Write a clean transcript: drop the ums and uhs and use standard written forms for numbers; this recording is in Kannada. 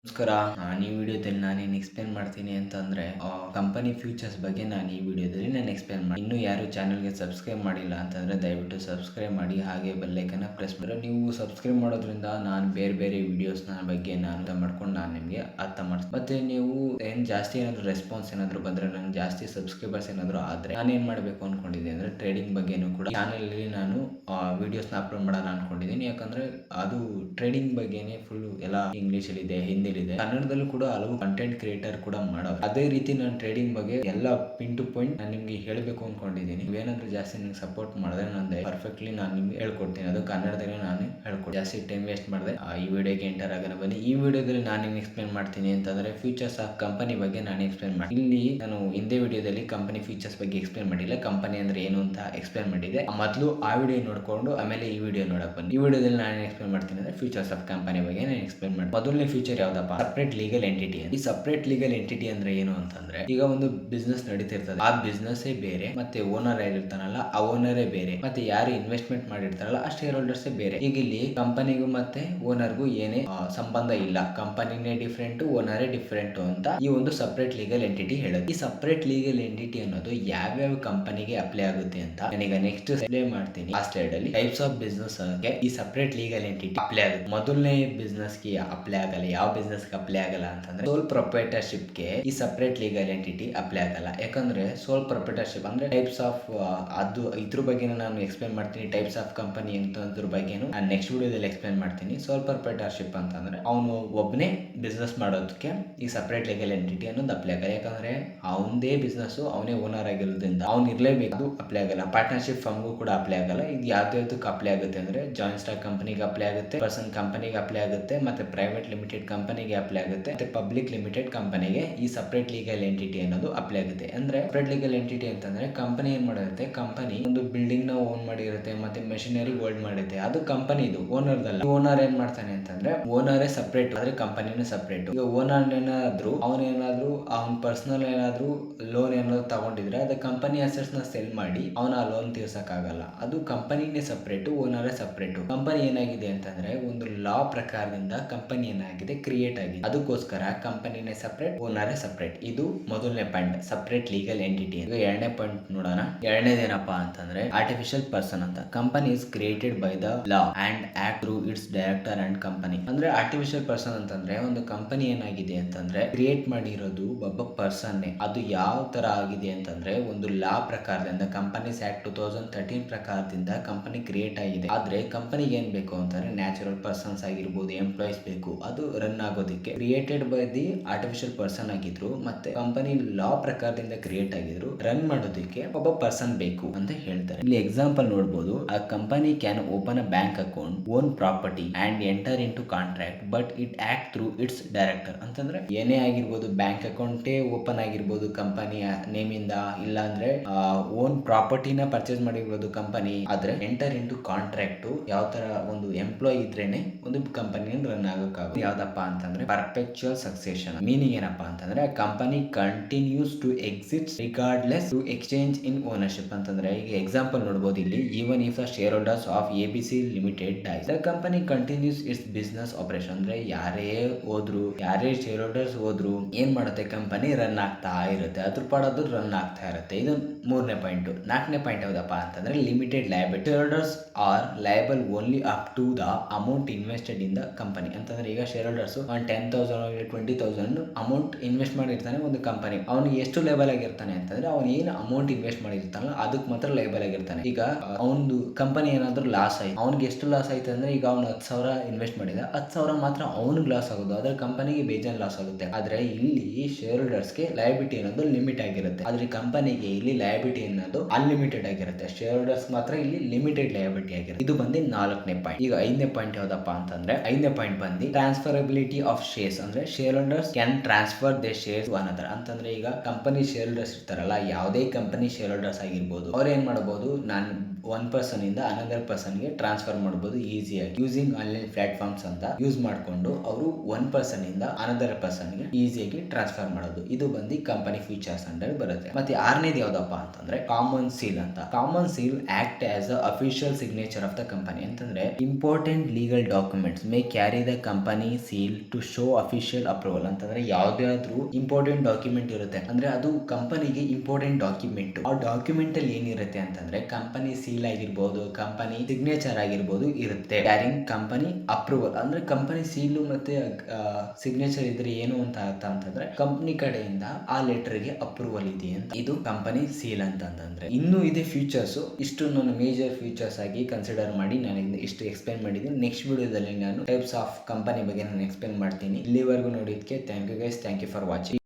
ನಮಸ್ಕಾರ. ಈ ವಿಡಿಯೋದಲ್ಲಿ ನಾನೇನು ಎಕ್ಸ್ಪ್ಲೇನ್ ಮಾಡ್ತೀನಿ ಅಂತಂದ್ರೆ ಕಂಪನಿ ಫ್ಯೂಚರ್ಸ್ ಬಗ್ಗೆ ನಾನು ಈ ವಿಡಿಯೋದಲ್ಲಿ ಎಕ್ಸ್ಪ್ಲೇನ್ ಮಾಡಿ. ಇನ್ನೂ ಯಾರು ಚಾನಲ್ಗೆ ಸಬ್ಸ್ಕ್ರೈಬ್ ಮಾಡಿಲ್ಲ ಅಂತಂದ್ರೆ ದಯವಿಟ್ಟು ಸಬ್ಸ್ಕ್ರೈಬ್ ಮಾಡಿ, ಹಾಗೆ ಬೆಲ್ಲೈಕನ್ನ ಪ್ರೆಸ್ ಮಾಡಿ. ನೀವು ಸಬ್ಸ್ಕ್ರೈಬ್ ಮಾಡೋದ್ರಿಂದ ನಾನು ಬೇರೆ ಬೇರೆ ವಿಡಿಯೋಸ್ನ ಬಗ್ಗೆ ನಾನು ಅರ್ಥ ಮಾಡ್ಕೊಂಡು ನಾನು ನಿಮಗೆ ಅರ್ಥ ಮಾಡ್ತೀನಿ. ಮತ್ತೆ ನೀವು ಜಾಸ್ತಿ ಏನಾದರೂ ರೆಸ್ಪಾನ್ಸ್ ಏನಾದರೂ ಬಂದ್ರೆ, ನನಗೆ ಜಾಸ್ತಿ ಸಬ್ಸ್ಕ್ರೈಬರ್ಸ್ ಏನಾದರೂ ಆದ್ರೆ ನಾನು ಏನು ಮಾಡಬೇಕು ಅನ್ಕೊಂಡಿದ್ದೀನಿ ಅಂದ್ರೆ ಟ್ರೇಡಿಂಗ್ ಬಗ್ಗೆನೂ ಕೂಡ ಚಾನಲಲ್ಲಿ ನಾನು ವಿಡಿಯೋಸ್ನ ಅಪ್ಲೋಡ್ ಮಾಡೋಣ ಅನ್ಕೊಂಡಿದ್ದೀನಿ. ಯಾಕಂದ್ರೆ ಅದು ಟ್ರೇಡಿಂಗ್ ಬಗ್ಗೆನೇ ಫುಲ್ ಎಲ್ಲ ಇಂಗ್ಲೀಷಲ್ಲಿ ಇದೆ, ಹಿಂದಿಲಿದೆ, ಕನ್ನಡದಲ್ಲೂ ಕೂಡ ಹಲವು ಕಂಟೆಂಟ್ ಕ್ರಿಯೇಟರ್ ಕೂಡ ಮಾಡೋರು. ಅದೇ ರೀತಿ ನಾನು ಟ್ರೇಡಿಂಗ್ ಬಗ್ಗೆ ಎಲ್ಲ ಪಿನ್ ಟು ಪಾಯಿಂಟ್ ನಾನು ನಿಮ್ಗೆ ಹೇಳಬೇಕು ಅನ್ಕೊಂಡಿದ್ದೀನಿ. ನೀವೇನಾದ್ರೂ ಜಾಸ್ತಿ ನನಗೆ ಸಪೋರ್ಟ್ ಮಾಡಿದ್ರೆ ನಾನು ಪರ್ಫೆಕ್ಟ್ಲಿ ನಾನು ನಿಮ್ಗೆ ಹೇಳ್ಕೊಡ್ತೀನಿ. ಅದು ಕನ್ನಡದಲ್ಲಿ ನಾನು ಹೇಳ್ಕೊಡ್ತೀನಿ. ಜಾಸ್ತಿ ಟೈಮ್ ವೇಸ್ಟ್ ಮಾಡಿದೆ ಈ ವಿಡಿಯೋಗೆ ಎಂಟರ್ ಆಗೋಣ ಬನ್ನಿ. ಈ ವಿಡಿಯೋದಲ್ಲಿ ನಾನು ನಿಮ್ಗೆ ಎಕ್ಸ್ಪ್ಲೇನ್ ಮಾಡ್ತೀನಿ ಅಂತಂದ್ರೆ ಫ್ಯೂಚರ್ಸ್ ಆಫ್ ಕಂಪನಿ ಬಗ್ಗೆ ನಾನು ಎಕ್ಸ್ಪ್ಲೇನ್ ಮಾಡಿ. ಇಲ್ಲಿ ನಾನು ಹಿಂದೆ ವಿಡಿಯೋದಲ್ಲಿ ಕಂಪನಿ ಫೀಚರ್ಸ್ ಬಗ್ಗೆ ಎಕ್ಸ್ಪ್ಲೇನ್ ಮಾಡಿಲ್ಲ, ಕಂಪನಿ ಅಂದ್ರೆ ಏನು ಅಂತ ಎಕ್ಸ್ಪ್ಲೇನ್ ಮಾಡಿದೆ. ಮೊದಲು ಆ ವಿಡಿಯೋ ನೋಡ್ಕೊಂಡು ಆಮೇಲೆ ಈ ವಿಡಿಯೋ ನೋಡಕ್ ಬನ್ನಿ. ಈ ವಿಡಿಯೋದಲ್ಲಿ ನಾನು ಎಕ್ಸ್ಪ್ಲೇನ್ ಮಾಡ್ತೀನಿ ಅಂದ್ರೆ ಫ್ಯೂಚರ್ಸ್ ಆಫ್ ಕಂಪನಿ ಬಗ್ಗೆ ನಾನು ಎಕ್ಸ್ಪ್ಲೇನ್ ಮಾಡಿ. ಮೊದಲನೇ ಫ್ಯೂಚರ್ ಯಾವ್ದಪ್ಪ? Separate legal entity. ಈ ಸಪರೇಟ್ ಲೀಗಲ್ ಎಂಟಿಟಿ ಅಂದ್ರೆ ಏನು ಅಂತಂದ್ರೆ, ಈಗ ಒಂದು ಬಿಸ್ನೆಸ್ ನಡೀತಿರ್ತದೆ, ಆ ಬಿಸ್ನೆಸ್ ಬೇರೆ, ಮತ್ತೆ ಓನರ್ ಆಗಿರ್ತಾನಲ್ಲ ಆ ಓನರೇ ಬೇರೆ, ಮತ್ತೆ ಯಾರು ಇನ್ವೆಸ್ಟ್ಮೆಂಟ್ ಮಾಡಿರ್ತಾರಲ್ಲ ಆ ಶೇರ್ ಹೋಲ್ಡರ್ಸ್ ಬೇರೆ. ಈಗ ಇಲ್ಲಿ ಕಂಪನಿಗೂ ಮತ್ತೆ ಓನರ್ಗೂ ಏನೇ ಸಂಬಂಧ ಇಲ್ಲ, ಕಂಪನಿನೇ ಡಿಫ್ರೆಂಟ್, ಓನರೇ ಡಿಫ್ರೆಂಟ್ ಅಂತ ಈ ಒಂದು ಸಪರೇಟ್ ಲೀಗಲ್ ಎಂಟಿಟಿ ಹೇಳುತ್ತೆ. ಈ ಸಪರೇಟ್ ಲೀಗಲ್ ಎಂಟಿಟಿ ಅನ್ನೋದು ಯಾವ್ಯಾವ ಕಂಪನಿಗೆ ಅಪ್ಲೈ ಆಗುತ್ತೆ ಅಂತ ನಾನೀಗ ನೆಕ್ಸ್ಟ್ ಎಕ್ಸ್ಪ್ಲೇನ್ ಮಾಡ್ತೀನಿ. ಆ ಸ್ಲೈಡ್ ಅಲ್ಲಿ ಟೈಪ್ಸ್ ಆಫ್ ಬಿಸ್ನೆಸ್ ಈ ಸಪರೇಟ್ ಲೀಗಲ್ ಎಂಟಿಟಿ ಅಪ್ಲೈ ಆಗುತ್ತೆ. ಮೊದಲನೇ ಬಿಸ್ನೆಸ್ ಗೆ ಅಪ್ಲೈ ಆಗಲ್ಲ. ಯಾವ ಬಿಸ್ನೆಸ್ ಗೆ ಅಪ್ಲೈ ಆಗಲ್ಲ ಅಂತಂದ್ರೆ ಸೋಲ್ ಪ್ರೊಪ್ರೈಟರ್ಶಿಪ್ ಗೆ ಈ ಸಪರೇಟ್ ಲೀಗಲ್ ಎಂಟಿಟಿ ಅಪ್ಲೈ ಆಗಲ್ಲ. ಯಾಕಂದ್ರೆ ಸೋಲ್ ಪ್ರೊಪ್ರೈಟರ್ಶಿಪ್ ಅಂದ್ರೆ ಟೈಪ್ಸ್ ಆಫ್ ಅದು ಇದ್ರ ಬಗ್ಗೆ ನಾನು ಎಕ್ಸ್ಪ್ಲೇನ್ ಮಾಡ್ತೀನಿ. ಟೈಪ್ಸ್ ಆಫ್ ಕಂಪನಿ ಅಂತ ಅದ್ರ ಬಗ್ಗೆ ನಾನು ನೆಕ್ಸ್ಟ್ ವಿಡಿಯೋದಲ್ಲಿ ಎಕ್ಸ್ಪ್ಲೇನ್ ಮಾಡ್ತೀನಿ. ಸೋಲ್ ಪ್ರೊಪ್ರೈಟರ್ಶಿಪ್ ಅಂತಂದ್ರೆ ಅವನು ಒಬ್ಬನೇ ಬಿಸ್ನೆಸ್ ಮಾಡೋದಕ್ಕೆ ಈ ಸಪರೇಟ್ ಲೀಗಲ್ ಎಂಟಿಟಿ ಅನ್ನೋದು ಅಪ್ಲೈ ಆಗಲ್ಲ. ಯಾಕಂದ್ರೆ ಅವನದೇ ಬಿಸ್ನೆಸ್, ಅವನೇ ಓನರ್ ಆಗಿರೋದ್ರಿಂದ ಅವ್ನು ಇರ್ಲೇಬೇಕು, ಅದು ಅಪ್ಲೈ ಆಗಲ್ಲ. ಪಾರ್ಟ್ನರ್ಶಿಪ್ ಫರ್ಮ್ಗೂ ಕೂಡ ಅಪ್ಲೈ ಆಗಲ್ಲ. ಇದು ಯಾವ್ದಕ್ಕೆ ಅಪ್ಲೈ ಆಗುತ್ತೆ ಅಂದ್ರೆ ಜಾಯಿಂಟ್ ಸ್ಟಾಕ್ ಕಂಪನಿಗೆ ಅಪ್ಲೈ ಆಗುತ್ತೆ, ಪರ್ಸನ್ ಕಂಪನಿಗೆ ಅಪ್ಲೈ ಆಗುತ್ತೆ, ಮತ್ತೆ ಪ್ರೈವೇಟ್ ಲಿಮಿಟೆಡ್ ಕಂಪನಿಗೆ ಅಪ್ಲೈ ಆಗುತ್ತೆ, ಮತ್ತೆ ಪಬ್ಲಿಕ್ ಲಿಮಿಟೆಡ್ ಕಂಪನಿಗೆ ಈ ಸಪರೇಟ್ ಲೀಗಲ್ ಎಂಟಿಟಿ ಅನ್ನೋದು ಅಪ್ಲೈ ಆಗುತ್ತೆ. ಅಂದ್ರೆ ಸಪರೇಟ್ ಲೀಗಲ್ ಎಂಟಿಟಿ ಅಂತಂದ್ರೆ ಕಂಪನಿ ಏನ್ ಮಾಡಿರುತ್ತೆ, ಕಂಪನಿ ಒಂದು ಬಿಲ್ಡಿಂಗ್ ನ ಓನ್ ಮಾಡಿರುತ್ತೆ, ಮತ್ತೆ ಮೆಷಿನರಿ ಹೋಲ್ಡ್ ಮಾಡಿರುತ್ತೆ, ಅದು ಕಂಪನಿ, ಇದು ಓನರ್ ದಲ್ಲ. ಓನರ್ ಏನ್ ಮಾಡ್ತಾನೆ ಅಂತಂದ್ರೆ ಓನರೇ ಸಪರೇಟ್, ಆದ್ರೆ ಕಂಪನಿನೇ ಸಪರೇಟ್. ಈಗ ಓನರ್ ಏನಾದ್ರು ಅವನ್ ಪರ್ಸನಲ್ ಏನಾದ್ರು ಲೋನ್ ಏನಾದ್ರು ತಗೊಂಡಿದ್ರೆ ಅದು ಕಂಪನಿ ಅಸೆಟ್ಸ್ ನ ಸೆಲ್ ಮಾಡಿ ಅವನ ಆ ಲೋನ್ ತೀರ್ಸಕ್ ಆಗಲ್ಲ. ಅದು ಕಂಪನಿನೇ ಸಪರೇಟ್, ಓನರೇ ಸಪರೇಟ್. ಕಂಪನಿ ಏನಾಗಿದೆ ಅಂತಂದ್ರೆ ಒಂದು ಲಾ ಪ್ರಕಾರದಿಂದ ಕಂಪನಿ ಏನಾಗಿದೆ ಕ್ರಿಯೇಟ್ ಆಗಿದೆ, ಅದಕ್ಕೋಸ್ಕರ ಕಂಪನಿನೇ ಸಪರೇಟ್, ಓನರೇ ಸಪರೇಟ್. ಇದು ಮೊದಲನೇ ಪಾಯಿಂಟ್, ಸಪರೇಟ್ ಲೀಗಲ್ ಎಂಟಿಟಿ. ಈಗ ಎರಡನೇ ಪಾಯಿಂಟ್ ನೋಡೋಣ. ಎರಡನೇದೇನಪ್ಪಾ ಅಂತಂದ್ರೆ ಆರ್ಟಿಫಿಷಿಯಲ್ ಪರ್ಸನ್ ಅಂತ. Company is created by the law and act through its director and company. ಅಂದ್ರೆ ಆರ್ಟಿಫಿಷಿಯಲ್ ಪರ್ಸನ್ ಅಂತಂದ್ರೆ ಒಂದು ಕಂಪನಿ ಏನಾಗಿದೆ ಅಂತಂದ್ರೆ ಕ್ರಿಯೇಟ್ ಮಾಡಿರೋದು ಒಬ್ಬ ಪರ್ಸನ್. ಅದು ಯಾವ ತರ ಆಗಿದೆ ಅಂತಂದ್ರೆ ಒಂದು ಲಾ ಪ್ರಕಾರದಿಂದ, ಕಂಪನೀಸ್ ಆಕ್ಟ್ 2013 ಪ್ರಕಾರದಿಂದ ಕಂಪನಿ ಕ್ರಿಯೇಟ್ ಆಗಿದೆ. ಆದ್ರೆ ಕಂಪನಿಗೆ ಏನ್ ಬೇಕು ಅಂತಂದ್ರೆ ನ್ಯಾಚುರಲ್ ಪರ್ಸನ್ಸ್ ಆಗಿರ್ಬೋದು, ಎಂಪ್ಲಾಯ್ಸ್ ಬೇಕು ಅದು ರನ್ ಆಗೋದಕ್ಕೆ. Created by the artificial person ಆಗಿದ್ರು, ಮತ್ತೆ ಕಂಪನಿ ಲಾ ಪ್ರಕಾರದಿಂದ ಕ್ರಿಯೇಟ್ ಆಗಿದ್ರು, ರನ್ ಮಾಡೋದಕ್ಕೆ ಒಬ್ಬ ಪರ್ಸನ್ ಬೇಕು ಅಂತ ಹೇಳ್ತಾರೆ. ಇಲ್ಲಿ ಎಕ್ಸಾಂಪಲ್ ನೋಡಬಹುದು, a company can open a bank account, own property and enter into contract but it act through its director. ಅಂತಂದ್ರೆ ಏನೇ ಆಗಿರ್ಬೋದು, ಬ್ಯಾಂಕ್ ಅಕೌಂಟೇ ಓಪನ್ ಆಗಿರ್ಬೋದು ಕಂಪನಿ ನೇಮ್ ಇಂದ, ಇಲ್ಲ ಅಂದ್ರೆ ಓನ್ ಪ್ರಾಪರ್ಟಿನ ಪರ್ಚೇಸ್ ಮಾಡಿರ್ಬೋದು ಕಂಪನಿ, ಆದ್ರೆ ಎಂಟರ್ ಇನ್ ಟು ಕಾಂಟ್ರಾಕ್ಟ್ ಯಾವ ತರ ಒಂದು ಎಂಪ್ಲಾಯ್ ಇದ್ರೇನೆ ಒಂದು ಕಂಪನಿ ರನ್ ಆಗೋಕ್ಕಾಗುತ್ತೆ. ಯಾವ್ದಪ್ಪ ಅಂತಂದ್ರೆ ಪರ್ಪೆಚುವಲ್ ಸಕ್ಸೆಷನ್. ಮೀನಿಂಗ್ ಏನಪ್ಪಾ ಅಂತಂದ್ರೆ company continues to exist regardless to exchange in ownership. ಅಂತಂದ್ರೆ ಈಗ ಎಕ್ಸಾಂಪಲ್ ನೋಡಬಹುದು ಇಲ್ಲಿ, even if the shareholders of ABC limited dies the company continues its business operation. ಅಂದ್ರೆ ಯಾರೇ ಹೋದ್ರು, ಯಾರೇ ಶೇರ್ ಹೋಲ್ಡರ್ಸ್ ಹೋದ್ರು ಏನ್ ಮಾಡುತ್ತೆ, ಕಂಪನಿ ರನ್ ಆಗ್ತಾ ಇರುತ್ತೆ, ಅದ್ರ ಪಾಡೋದು ರನ್ ಆಗ್ತಾ ಇರುತ್ತೆ. ಇದು ಮೂರನೇ ಪಾಯಿಂಟ್. ನಾಲ್ಕನೇ ಪಾಯಿಂಟ್ ಯಾವ್ದಪ್ಪ ಅಂತಂದ್ರೆ limited liability. Shareholders are liable only up to the amount invested in the company. ಅಂತಂದ್ರೆ ಈಗ ಶೇರ್ ಹೋಲ್ಡರ್ಸ್ 10,000 20,000 ಅಮೌಂಟ್ ಇನ್ವೆಸ್ಟ್ ಮಾಡಿರ್ತಾನೆ ಒಂದು ಕಂಪನಿ, ಅವನು ಎಷ್ಟು ಲೇಬಲ್ ಆಗಿರ್ತಾನೆ ಅಂತಂದ್ರೆ ಅವ್ನು ಏನು ಅಮೌಂಟ್ ಇನ್ವೆಸ್ಟ್ ಮಾಡಿರ್ತಾನಲ್ಲ ಅದಕ್ಕೆ ಮಾತ್ರ ಲೇಬಲ್ ಆಗಿರ್ತಾನೆ. ಈಗ ಅವನು ಕಂಪನಿ ಏನಾದ್ರು ಲಾಸ್ ಆಯ್ತು, ಅವ್ನಿಗೆ ಎಷ್ಟು ಲಾಸ್ ಆಯ್ತು ಅಂದ್ರೆ ಈಗ ಅವ್ನು 10,000 ಇನ್ವೆಸ್ಟ್ ಮಾಡಿದ, 10,000 ಮಾತ್ರ ಅವ್ನಿಗೆ ಲಾಸ್ ಆಗೋದು, ಆದ್ರೆ ಕಂಪನಿಗೆ ಬೇಜಾನ್ ಲಾಸ್ ಆಗುತ್ತೆ. ಆದ್ರೆ ಇಲ್ಲಿ ಶೇರ್ ಹೋಲ್ಡರ್ಸ್ಗೆ ಲಯಬಿಲಿಟಿ ಅನ್ನೋದು ಲಿಮಿಟ್ ಆಗಿರುತ್ತೆ, ಆದ್ರೆ ಕಂಪನಿಗೆ ಇಲ್ಲಿ ಲಯಬಿಲಿಟಿ ಅನ್ನೋದು ಅನ್ಲಿಮಿಟೆಡ್ ಆಗಿರುತ್ತೆ. ಶೇರ್ ಹೋಲ್ಡರ್ಸ್ ಮಾತ್ರ ಇಲ್ಲಿ ಲಿಮಿಟೆಡ್ ಲಯಬಿಲಿಟಿ ಆಗಿರುತ್ತೆ. ಇದು ಬಂದು ನಾಲ್ಕನೇ ಪಾಯಿಂಟ್. ಈಗ ಐದನೇ ಪಾಯಿಂಟ್ ಯಾವ್ದಪ್ಪ ಅಂತಂದ್ರೆ ಐದನೇ ಪಾಯಿಂಟ್ ಬಂದು ಟ್ರಾನ್ಸ್ಫರಬಿಲಿಟಿ ಆಫ್ ಶೇರ್ಸ್. ಅಂದ್ರೆ shareholders can transfer they shares to another. ಅಂತಂದ್ರೆ ಈಗ ಕಂಪನಿ ಶೇರ್ ಹೋಲ್ಡರ್ಸ್ ಇರ್ತಾರಲ್ಲ, ಯಾವುದೇ ಕಂಪನಿ ಶೇರ್ ಹೋಲ್ಡರ್ಸ್ ಆಗಿರ್ಬೋದು, ಅವ್ರು ಏನ್ ಮಾಡಬಹುದು, ನಾನು ಒನ್ ಪರ್ಸನ್ ಇಂದ ಅನದರ್ ಪರ್ಸನ್ ಗೆ ಟ್ರಾನ್ಸ್ಫರ್ ಮಾಡಬಹುದು ಈಸಿಯಾಗಿ ಯೂಸಿಂಗ್ ಆನ್ಲೈನ್ ಪ್ಲಾಟ್ಫಾರ್ಮ್ಸ್ ಅಂತ ಯೂಸ್ ಮಾಡಿಕೊಂಡು ಅವರು ಒನ್ ಪರ್ಸನ್ ಇಂದ ಅನದರ್ ಪರ್ಸನ್ ಗೆ ಈಸಿಯಾಗಿ ಟ್ರಾನ್ಸ್ಫರ್ ಮಾಡೋದು. ಇದು ಬಂದು ಕಂಪನಿ ಫೀಚರ್ಸ್ ಅಂಡರ್ ಬರುತ್ತೆ. ಮತ್ತೆ ಆರನೇದು ಯಾವ್ದಪ್ಪ ಅಂತಂದ್ರೆ ಕಾಮನ್ ಸೀಲ್ ಅಂತ. Common seal act as a official signature of the company ಅಂತಂದ್ರೆ important legal documents may carry the company seal to show official approval ಅಂತಂದ್ರೆ ಯಾವ್ದಾದ್ರು ಇಂಪಾರ್ಟೆಂಟ್ ಡಾಕ್ಯುಮೆಂಟ್ ಇರುತ್ತೆ ಅಂದ್ರೆ ಅದು ಕಂಪನಿಗೆ ಇಂಪಾರ್ಟೆಂಟ್ ಡಾಕ್ಯುಮೆಂಟ್. ಆ ಡಾಕ್ಯುಮೆಂಟ್ ಅಲ್ಲಿ ಏನಿರುತ್ತೆ ಅಂತಂದ್ರೆ ಕಂಪನಿ ಸೀಲ್ ಆಗಿರ್ಬೋದು, ಕಂಪನಿ ಸಿಗ್ನೇಚರ್ ಆಗಿರ್ಬೋದು ಇರುತ್ತೆ. ಕ್ಯಾರಿಂಗ್ ಕಂಪನಿ ಅಪ್ರೂವಲ್ ಅಂದ್ರೆ ಕಂಪನಿ ಸೀಲು ಮತ್ತೆ ಸಿಗ್ನೇಚರ್ ಇದ್ರೆ ಏನು ಅಂತ ಅರ್ಥ ಅಂತಂದ್ರೆ ಕಂಪನಿ ಕಡೆಯಿಂದ ಆ ಲೆಟರ್ ಗೆ ಅಪ್ರೂವಲ್ ಇದೆ ಅಂತ. ಇದು ಕಂಪನಿ ಸೀಲ್ ಅಂತಂದ್ರೆ. ಇನ್ನು ಇದೆ ಫೀಚರ್ಸ್. ಇಷ್ಟು ನಾನು ಮೇಜರ್ ಫೀಚರ್ಸ್ ಆಗಿ ಕನ್ಸಿಡರ್ ಮಾಡಿ ನಾನು ಇಷ್ಟು ಎಕ್ಸ್ಪ್ಲೈನ್ ಮಾಡಿದ್ದೀನಿ. ನೆಕ್ಸ್ಟ್ ವಿಡಿಯೋದಲ್ಲಿ ನಾನು ಟೈಪ್ಸ್ ಆಫ್ ಕಂಪನಿ ಬಗ್ಗೆ ನಾನು ಎಕ್ಸ್ಪ್ಲೈನ್ ಮಾಡ್ತೀನಿ. ಇಲ್ಲಿವರೆಗೂ ನೋಡಿದ್ಕೆ thank you guys. Thank you for watching.